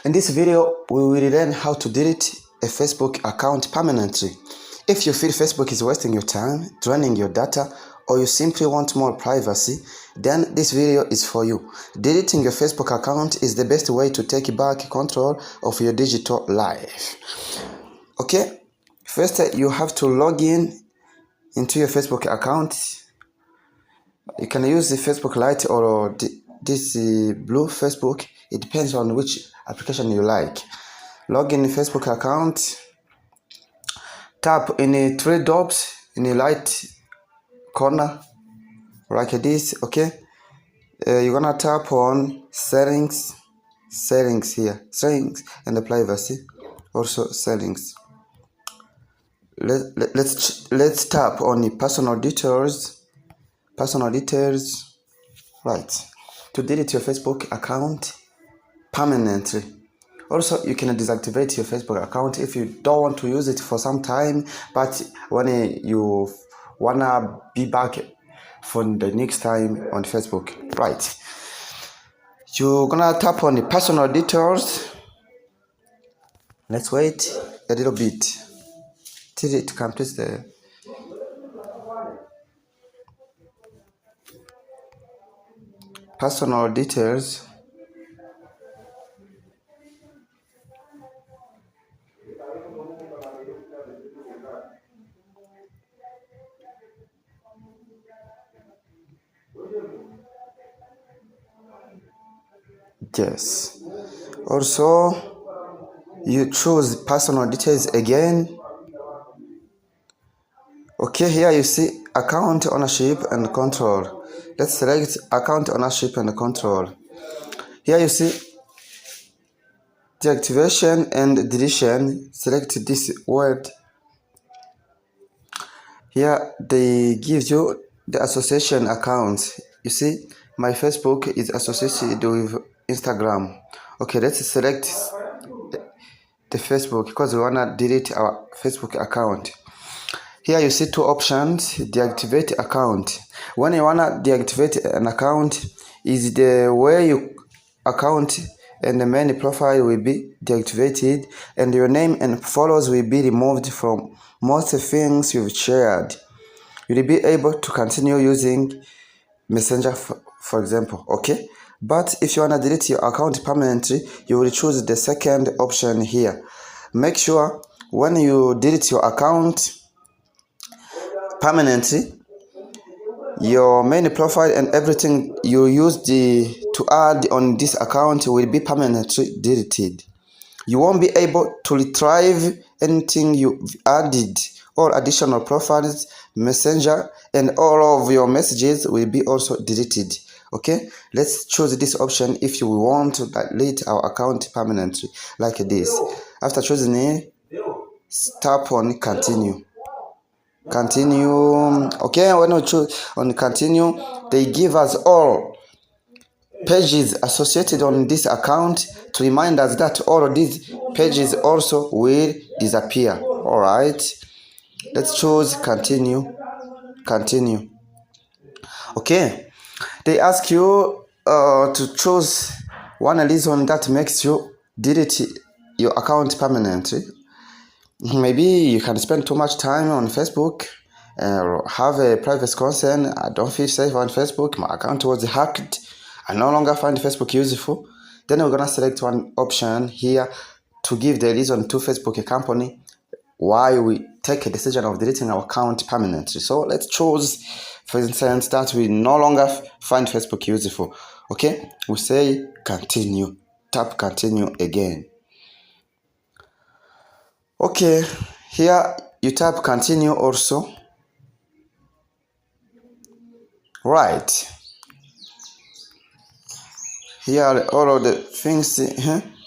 In this video, we will learn how to delete a Facebook account permanently. If you feel Facebook is wasting your time, draining your data, or you simply want more privacy, then this video is for you. Deleting your Facebook account is the best way to take back control of your digital life. Okay, first you have to log into your Facebook account. You can use the Facebook Lite or this blue Facebook. It depends on which application you like. Log in the Facebook account. Tap in the three dots in the right corner like this. Okay, you're gonna tap on settings here, settings and the privacy, also settings. Let's tap on the personal details. Right, to delete your Facebook account permanently. Also, you can deactivate your Facebook account if you don't want to use it for some time, but when you wanna be back for the next time on Facebook. Right, you're gonna tap on the personal details. Let's wait a little bit till it completes the personal details. Yes. Also, you choose personal details again. Okay, here you see account ownership and control. Let's select account ownership and control. Here you see deactivation and deletion. Select this word. Here they give you the association accounts. You see my Facebook is associated with Instagram. Okay, let's select the Facebook because we wanna delete our Facebook account. Here you see two options, deactivate account. When you wanna deactivate an account, is the way your account and the main profile will be deactivated and your name and follows will be removed from most things you've shared. You'll be able to continue using Messenger for example, okay? But if you wanna delete your account permanently, you will choose the second option here. Make sure when you delete your account permanently, your main profile and everything you used to add on this account will be permanently deleted. You won't be able to retrieve anything you added or additional profiles, Messenger, and all of your messages will be also deleted. Okay, let's choose this option if you want to delete our account permanently like this. After choosing it, tap on continue. Okay, when we choose on continue, they give us all pages associated on this account to remind us that all of these pages also will disappear. All right, let's choose continue. Okay, they ask you to choose one reason that makes you delete your account permanently. Maybe you can spend too much time on Facebook or have a privacy concern. I don't feel safe on Facebook. My account was hacked. I no longer find Facebook useful. Then we're gonna select one option here to give the reason to Facebook company why we take a decision of deleting our account permanently. So let's choose, for instance, that we no longer find Facebook useful. Okay, we say continue. Tap continue again. Okay, here you tap continue also. Right, here are all of the things.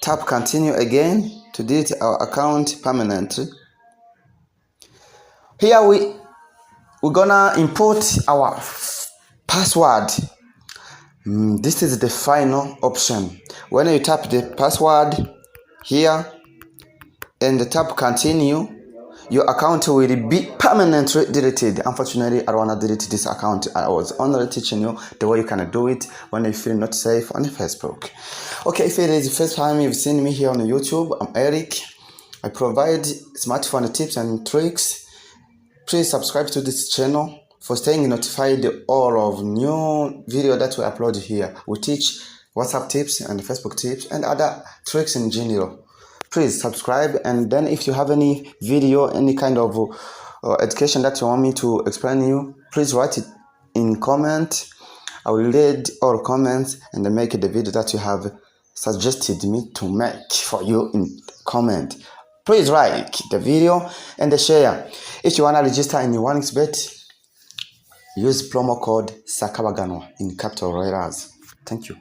Tap continue again to delete our account permanently. Here we're gonna input our password. This is the final option. When you tap the password here and tap continue, your account will be permanently deleted. Unfortunately, I don't want to delete this account. I was only teaching you the way you can do it when you feel not safe on Facebook. Okay, if it is the first time you've seen me here on YouTube, I'm Eric. I provide smartphone tips and tricks. Please subscribe to this channel for staying notified all of new video that we upload here. We teach WhatsApp tips and Facebook tips and other tricks in general. Please subscribe, and then if you have any video, any kind of education that you want me to explain you, please write it in comment. I will read all comments and then make the video that you have suggested me to make for you in comment. Please like the video and share. If you want to register in 1xBet, use promo code SAKABAGANWA in capital letters. Thank you.